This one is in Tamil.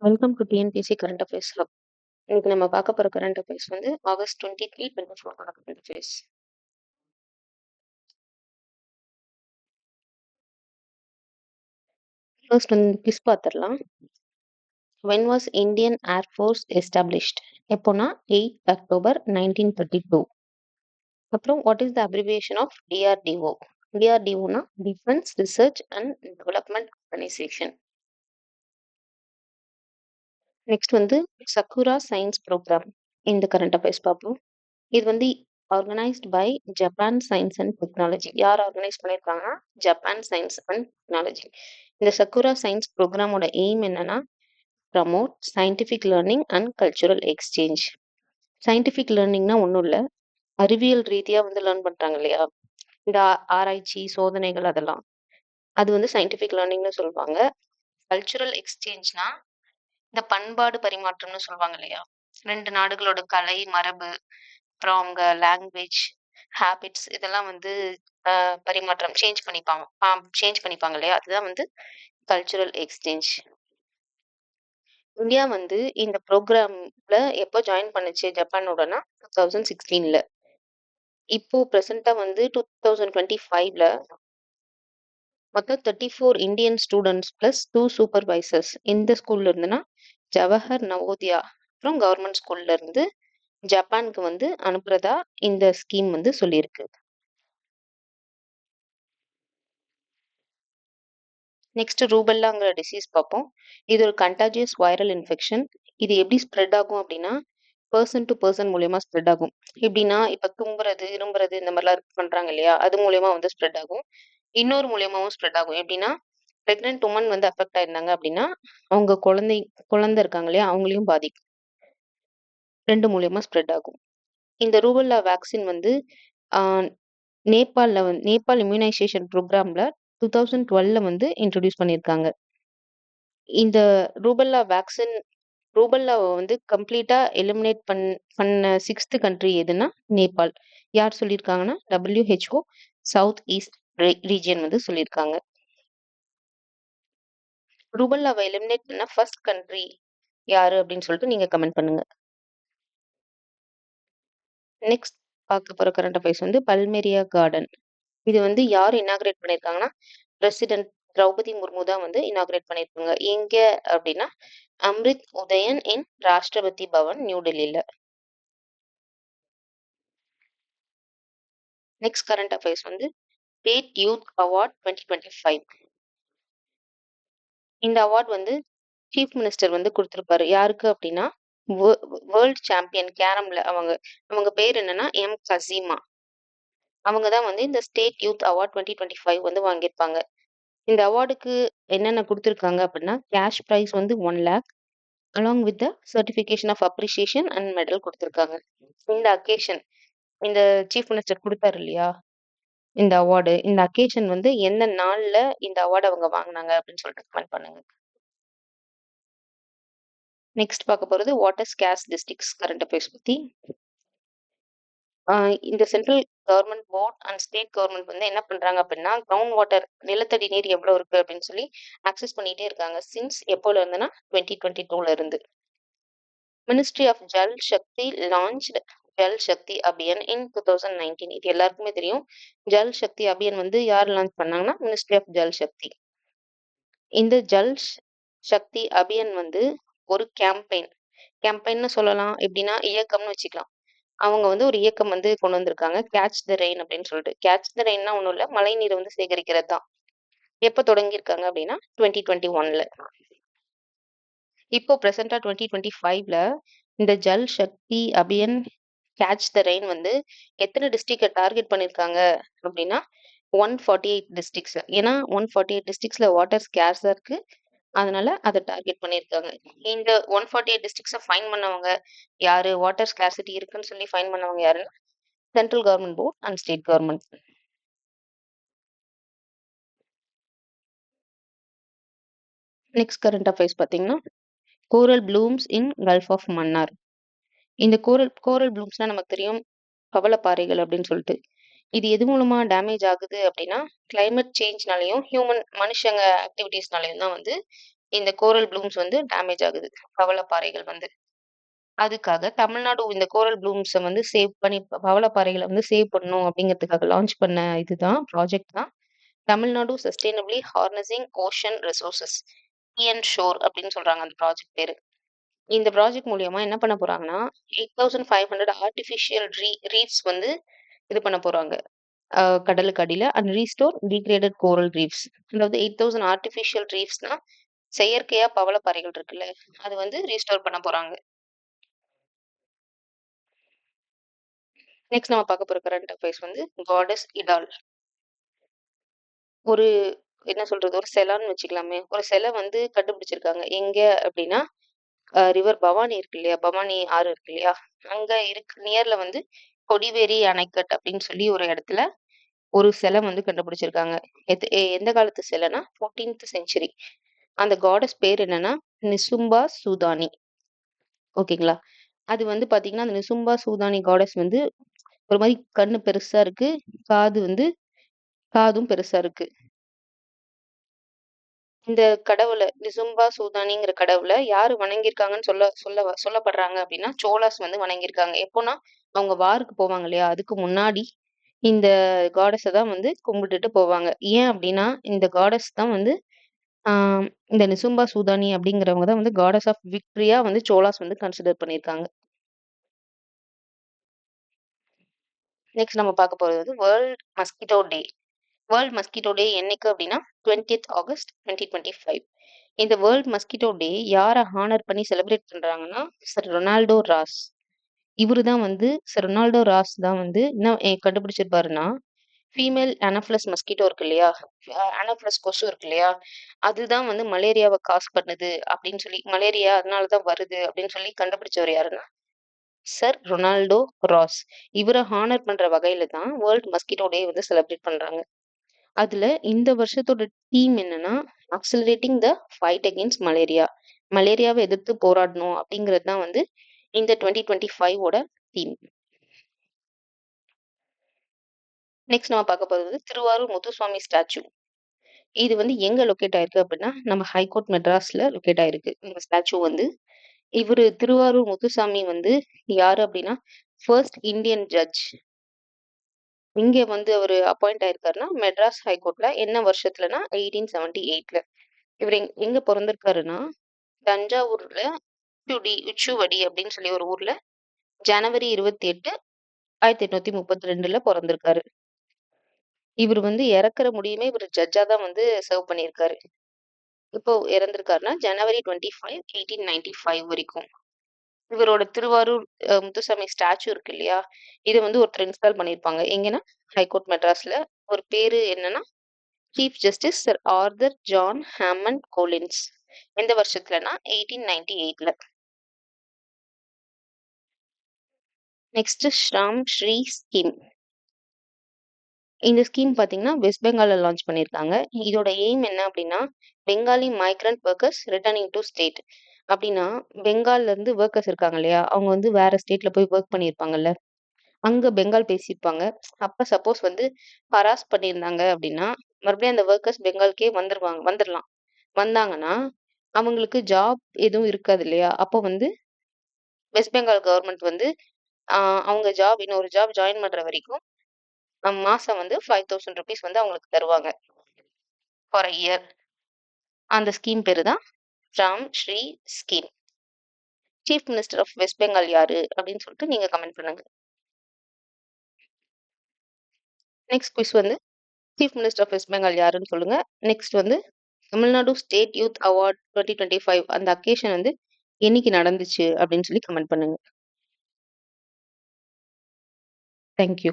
Welcome to TNPSC current affairs hub. இன்னைக்கு நம்ம பார்க்க போற கரண்ட் அஃபேர்ஸ் வந்து ஆகஸ்ட் 23-24 கரண்ட் அஃபேர்ஸ். ஃபர்ஸ்ட் வந்து குவிஸ் பார்த்துடலாம். When was Indian Air Force established? எப்போனா 8 அக்டோபர் 1932. அப்புறம் what is the abbreviation of DRDO? டிஆர்டிஓனா defence research and development organisation. Next வந்து சக்குரா சயின்ஸ் ப்ரோக்ராம். இந்த கரண்ட் அஃபேர்ஸ் பார்ப்போம். இது வந்து organised by Japan science and technology. யார் ஆர்கனைஸ் பண்ணியிருக்காங்கன்னா ஜப்பான் சயின்ஸ் அண்ட் டெக்னாலஜி. இந்த சக்குரா சயின்ஸ் ப்ரோக்ராமோட எய்ம் என்னன்னா promote scientific learning and cultural exchange. Scientific லேர்னிங்னா ஒன்றும் இல்லை, அறிவியல் ரீதியாக வந்து லேர்ன் பண்ணுறாங்க இல்லையா, இந்த ஆராய்ச்சி சோதனைகள் அதெல்லாம், அது வந்து சயின்டிஃபிக் லேர்னிங்னு சொல்லுவாங்க. கல்ச்சுரல் எக்ஸ்சேஞ்ச்னா இந்த பண்பாடு பரிமாற்றம்னு சொல்லுவாங்க இல்லையா, ரெண்டு நாடுகளோட கலை மரபு அப்புறம் அவங்க லாங்குவேஜ் ஹேபிட்ஸ் இதெல்லாம் வந்து பரிமாற்றம் சேஞ்ச் பண்ணிப்பாங்க இல்லையா, அதுதான் வந்து கல்ச்சுரல் எக்ஸ்சேஞ்ச். இந்தியா வந்து இந்த ப்ரோக்ராம்ல எப்போ ஜாயின் பண்ணுச்சு ஜப்பானோடனா 2016. இப்போ ப்ரெசண்டா வந்து 2025 மொத்தம் 34 இந்தியன் ஸ்டூடெண்ட்ஸ் பிளஸ் 2 சூப்பர்வைசர்ஸ் இந்த ஸ்கூல்ல இருந்துன்னா ஜவஹர் நவோதயா அப்புறம் கவர்மெண்ட் ஸ்கூல்ல இருந்து ஜப்பானுக்கு வந்து அனுப்புறதா இந்த ஸ்கீம் வந்து சொல்லியிருக்கு. நெக்ஸ்ட் ரூபெல்லாங்கிற டிசீஸ் பார்ப்போம். இது ஒரு கண்டாஜியஸ் வைரல் இன்ஃபெக்ஷன். இது எப்படி ஸ்ப்ரெட் ஆகும் அப்படின்னா பர்சன் டு பர்சன் மூலியமா ஸ்ப்ரெட் ஆகும். எப்படின்னா இப்ப தும்புறது இரும்புறது இந்த மாதிரிலாம் பண்றாங்க இல்லையா, அது மூலியமா வந்து ஸ்ப்ரெட் ஆகும். இன்னொரு மூலியமாவும் ஸ்ப்ரெட் ஆகும். எப்படின்னா பிரெக்னென்ட் உமன் வந்து அஃபெக்ட் ஆயிருந்தாங்க அப்படின்னா அவங்க குழந்தை இருக்காங்க இல்லையா அவங்களையும் பாதிக்கும். ரெண்டு மூலியமா ஸ்ப்ரெட் ஆகும். இந்த ரூபெல்லா வேக்சின் வந்து நேபாள் இம்யூனைசேஷன் ப்ரோக்ராம்ல 2012 வந்து இன்ட்ரடியூஸ் பண்ணியிருக்காங்க. இந்த ரூபெல்லாவை வந்து கம்ப்ளீட்டா எலிமினேட் பண்ண 6th கண்ட்ரி எதுன்னா நேபாள். யார் சொல்லியிருக்காங்கன்னா WHO சவுத் ஈஸ்ட் ரீஜியன் வந்து சொல்லியிருக்காங்க. ரூபெல்லாவை எலிமினேட் பண்ண ஃபர்ஸ்ட் கண்ட்ரி யாரு அப்படின்னு சொல்லிட்டு நீங்க கமெண்ட் பண்ணுங்க. நெக்ஸ்ட் பார்க்க போற கரண்ட் அஃபேர்ஸ் வந்து பல்மேரியா கார்டன். இது வந்து யார் இனாகிரேட் பண்ணியிருக்காங்கன்னா பிரசிடென்ட் திரௌபதி முர்மு தான் வந்து இனாகிரேட் பண்ணியிருக்காங்க. எங்க அப்படின்னா அம்ரித் உதயன் இன் ராஷ்டிரபதி பவன் நியூ டெல்லியில. நெக்ஸ்ட் கரண்ட் அஃபேர்ஸ் வந்து ஸ்டேட் யூத் அவார்ட் 2025. இந்த அவார்ட் வந்து சீஃப் மினிஸ்டர் வந்து கொடுத்திருப்பாரு. யாருக்கு அப்படின்னா வேர்ல்ட் சாம்பியன் கேரம்ல அவங்க பேர் என்னன்னா எம் கசீமா. அவங்க தான் வந்து இந்த ஸ்டேட் யூத் அவார்ட் 2025 வந்து வாங்கியிருப்பாங்க. இந்த அவார்டுக்கு என்னென்ன கொடுத்துருக்காங்க அப்படின்னா கேஷ் ப்ரைஸ் வந்து 1 lakh along with the certification of appreciation and medal கொடுத்துருக்காங்க. இந்த அக்கேஷன் இந்த சீஃப் மினிஸ்டர் கொடுத்தாரு இல்லையா இந்த அவார்டு, இந்த அக்கேஷன் வந்து எந்த நாள்ல இந்த அவார்டு அவங்க வாங்கினாங்க அப்படின்னு சொல்லிட்டு கமெண்ட் பண்ணுங்க. நெக்ஸ்ட் பார்க்க போறது water scarce districts current affairs பத்தி. இந்த central government board and state government வந்து என்ன பண்றாங்க அப்படின்னா கிரவுண்ட் வாட்டர் நிலத்தடி நீர் எவ்வளவு இருக்கு அப்படின்னு சொல்லி அக்சஸ் பண்ணிட்டே இருக்காங்க. சின்ஸ் எப்போல இருந்துன்னா 2022ல இருந்து. Ministry of Jal Shakti launched Jal Shakti Abhiyan in 2019. இது எல்லாருக்குமே தெரியும். ஜல் சக்தி அபியான் வந்து யார் லான்ச் பண்ணாங்கன்னா மினிஸ்ட்ரி ஆஃப் ஜல் சக்தி. இந்த ஜல் சக்தி அபியான் வந்து ஒரு கேம்பெயின்னு சொல்லலாம், எப்படின்னா இயக்கம்னு வச்சுக்கலாம். அவங்க வந்து ஒரு இயக்கம் வந்து கொண்டு வந்திருக்காங்க கேட்ச் த ரெயின் அப்படின்னு சொல்லிட்டு. கேட்ச் த ரெயின்னா ஒன்றும் இல்லை, மழை நீரை வந்து சேகரிக்கிறது தான். எப்போ தொடங்கியிருக்காங்க அப்படின்னா 2021. இப்போ ப்ரெசென்டா 2025 இந்த Jal Shakti Abhiyan catch the rain வந்து எத்தனை டிஸ்ட்ரிக்டை டார்கெட் பண்ணியிருக்காங்க அப்படின்னா 148 டிஸ்ட்ரிக்ட்ஸ். ஏன்னா 148 டிஸ்ட்ரிக்ட்ஸ்ல வாட்டர் ஸ்கேர்ஸா இருக்கு, அதனால அதை டார்கெட் பண்ணியிருக்காங்க. இந்த 148 டிஸ்ட்ரிக்ட்ஸை ஃபைன் பண்ணவங்க யாரு, வாட்டர் ஸ்கேர்சிட்டி இருக்குன்னு சொல்லி ஃபைன் பண்ணவங்க யாருன்னா central government board and state government. Next current affairs பார்த்தீங்கன்னா coral blooms in gulf of Mannar. இந்த கோரல் ப்ளூம்ஸ்னா நமக்கு தெரியும் பவளப்பாறைகள் அப்படின்னு சொல்லிட்டு. இது எது மூலமா டேமேஜ் ஆகுது அப்படின்னா கிளைமேட் சேஞ்ச்னாலையும் மனுஷங்க ஆக்டிவிட்டீஸ்னாலையும் தான் வந்து இந்த கோரல் ப்ளூம்ஸ் வந்து டேமேஜ் ஆகுது. பவளப்பாறைகள் வந்து. அதுக்காக தமிழ்நாடு இந்த கோரல் ப்ளூம்ஸ வந்து சேவ் பண்ணி பவளப்பாறைகள வந்து சேவ் பண்ணணும் அப்படிங்கிறதுக்காக லான்ச் பண்ண இதுதான் ப்ராஜெக்ட் தான். Tamil Nadu sustainably harnessing ocean resources shore அப்படின்னு சொல்றாங்க அந்த ப்ராஜெக்ட் பேரு. இந்த ப்ராஜெக்ட் மூலியமா என்ன பண்ண போறாங்கன்னா, 8500 ஆர்டிஃபிஷியல் ரீஃப்ஸ் வந்து இது பண்ண போறாங்க. கடலுக்கு அடியில and restore degraded coral reefs. அதாவது 8000 ஆர்டிஃபிஷியல் ரீஃப்ஸ்னா செயற்கையா பவளப்பாறைகள் இருக்குல்ல, அது வந்து ரீஸ்டோர் பண்ண போறாங்க. நெக்ஸ்ட் நம்ம பார்க்க போற கரண்ட் அஃபேர்ஸ் வந்து காடஸ் இடால். ஒரு என்ன சொல்றது? ஒரு செலான்னு வச்சுக்கலாமே. ஒரு செல வந்து கண்டுபிடிச்சிருக்காங்க. எங்க அப்டின்னா, ரிவர் பவானி இருக்கு இல்லையா? பவானி ஆறு இருக்கு இல்லையா? அங்க நியர்ல வந்து கொடிவேரி அணைக்கட் அப்படின்னு சொல்லி ஒரு இடத்துல ஒரு சிலை வந்து கண்டுபிடிச்சிருக்காங்க. எந்த காலத்து சிலைன்னா 14th செஞ்சுரி. அந்த காடஸ் பேர் என்னன்னா நிசும்பா சூதானி. ஓகேங்களா? அது வந்து பாத்தீங்கன்னா, அந்த நிசும்பா சூதானி காடஸ் வந்து ஒரு மாரி கண்ணு பெருசா இருக்கு. காதும் பெருசா இருக்கு. இந்த கடவுள நிசும்பா சூதானிங்கிற கடவுள யாரு வணங்கியிருக்காங்கன்னு சொல்லப்படுறாங்க அப்படின்னா, சோளாஸ் வந்து வணங்கியிருக்காங்க. எப்போன்னா, அவங்க வாருக்கு போவாங்க இல்லையா? அதுக்கு முன்னாடி இந்த காடஸ தான் வந்து கும்பிட்டுட்டு போவாங்க. ஏன் அப்படின்னா, இந்த காடஸ் தான் வந்து ஆ இந்த நிசும்பா சூதானி அப்படிங்கிறவங்க தான் வந்து காடஸ் ஆஃப் விக்டரியா வந்து சோளாஸ் வந்து கன்சிடர் பண்ணியிருக்காங்க. நெக்ஸ்ட் நம்ம பார்க்க போறது வந்து வேர்ல்ட் மஸ்கிட்டோ டே. வேர்ல்ட் மஸ்கிட்டோ டே என்னைக்கு அப்படின்னா 20th ஆகஸ்ட் 2025. இந்த வேர்ல்ட் மஸ்கிட்டோ டே யார ஹானர் பண்ணி செலிப்ரேட் பண்றாங்கன்னா, சர் ரொனால்டோ ராஸ். இவரு தான் வந்து சர் ரொனால்டோ ராஸ் தான் வந்து என்ன கண்டுபிடிச்சிருப்பாருன்னா, ஃபீமேல் அனாஃபிலஸ் மஸ்கிட்டோ இருக்கு இல்லையா? அனாஃபிலஸ் கொசு இருக்கு இல்லையா? அதுதான் வந்து மலேரியாவ காஸ் பண்ணுது அப்படின்னு சொல்லி, மலேரியா அதனால தான் வருது அப்படின்னு சொல்லி கண்டுபிடிச்சவர் யாருன்னா, சர் ரொனால்டோ ராஸ். இவர ஹானர் பண்ற வகையில தான் வேர்ல்ட் மஸ்கிட்டோ டே வந்து செலிப்ரேட் பண்றாங்க. அதுல இந்த வருஷத்தோட தீம் என்னன்னா, அக்ஸலரேட்டிங் த ஃபைட் அகெயின்ஸ்ட் மலேரியா. மலேரியாவ எதிர்த்து போராடணும் அப்படிங்கிறது தான் வந்து இந்த 2025 ஓட தீம். நெக்ஸ்ட் நம்ம பார்க்க போறது வந்து திருவாரூர் முத்துசுவாமி ஸ்டாச்சு. இது வந்து எங்க லொக்கேட் ஆயிருக்கு அப்படின்னா, நம்ம ஹைகோர்ட் மெட்ராஸ்ல லொக்கேட் ஆயிருக்கு. இந்த ஸ்டாச்சு வந்து இவரு திருவாரூர் முத்துசாமி வந்து யாரு அப்படின்னா, ஃபர்ஸ்ட் இந்தியன் ஜட்ஜ். இங்க வந்து அவரு அப்பாயிண்ட் ஆயிருக்காருன்னா, மெட்ராஸ் ஹைகோர்ட்ல என்ன வருஷத்துலன்னா 1878ல. இவரு எங்க பொறந்திருக்காருன்னா, தஞ்சாவூர்ல உச்சுவடி அப்படின்னு சொல்லி ஒரு ஊர்ல ஜனவரி 28, 1832ல பொறந்திருக்காரு. இவரு வந்து இறக்குற முடியுமே இவரு ஜட்ஜா தான் வந்து சர்வ் பண்ணியிருக்காரு. இப்போ இறந்திருக்காருன்னா, ஜனவரி 25, 1895 வரைக்கும். இவரோட திருவாரூர் முத்துசாமி ஸ்டாச்சு இருக்கு இல்லையா? இது வந்து ஒருத்தர் இன்ஸ்டால் பண்ணியிருப்பாங்க. எங்கன்னா, ஹைகோர்ட் மெட்ராஸ்ல. ஒரு பேரு என்னன்னா, chief justice sir Arthur John Hammond Collins. எந்த வருஷத்துலன்னா 1898ல. Next Shram Shree scheme. இந்த ஸ்கீம் பார்த்தீங்கன்னா, வெஸ்ட் பெங்கால்ல லான்ச் பண்ணியிருக்காங்க. இதோட எய்ம் என்ன அப்படின்னா, Bengali migrant workers returning to state. அப்படின்னா, பெங்கால்ல இருந்து வொர்க்கர்ஸ் இருக்காங்க இல்லையா? அவங்க வந்து வேற ஸ்டேட்ல போய் வொர்க் பண்ணியிருப்பாங்கல்ல. அங்க பெங்கால் பேசியிருப்பாங்க. அப்ப சப்போஸ் வந்து ஹராஸ் பண்ணியிருந்தாங்க அப்படின்னா, மறுபடியும் அந்த வொர்க்கர்ஸ் பெங்கால்க்கே வந்துரலாம். வந்தாங்கன்னா, அவங்களுக்கு ஜாப் எதுவும் இருக்காது இல்லையா? அப்போ வந்து வெஸ்ட் பெங்கால் கவர்மெண்ட் வந்து ஆ அவங்க இன்னொரு ஜாப் ஜாயின் பண்ற வரைக்கும் மாசம் வந்து ₹5000 வந்து அவங்களுக்கு தருவாங்க. For a year. அந்த ஸ்கீம் பேரு தான் Ram Shri scheme. Chief minister of West Bengal யாரு? அப்படின்னு சொல்லிட்டு நீங்க கமெண்ட் பண்ணுங்க. நெக்ஸ்ட் குயிஸ் வந்து chief minister of West Bengal யாருன்னு சொல்லுங்க. நெக்ஸ்ட் வந்து தமிழ்நாடு ஸ்டேட் யூத் அவார்ட் 2025 அந்த அக்கேஷன் வந்து என்னைக்கு நடந்துச்சு அப்படின்னு சொல்லி கமெண்ட் பண்ணுங்க. Thank you.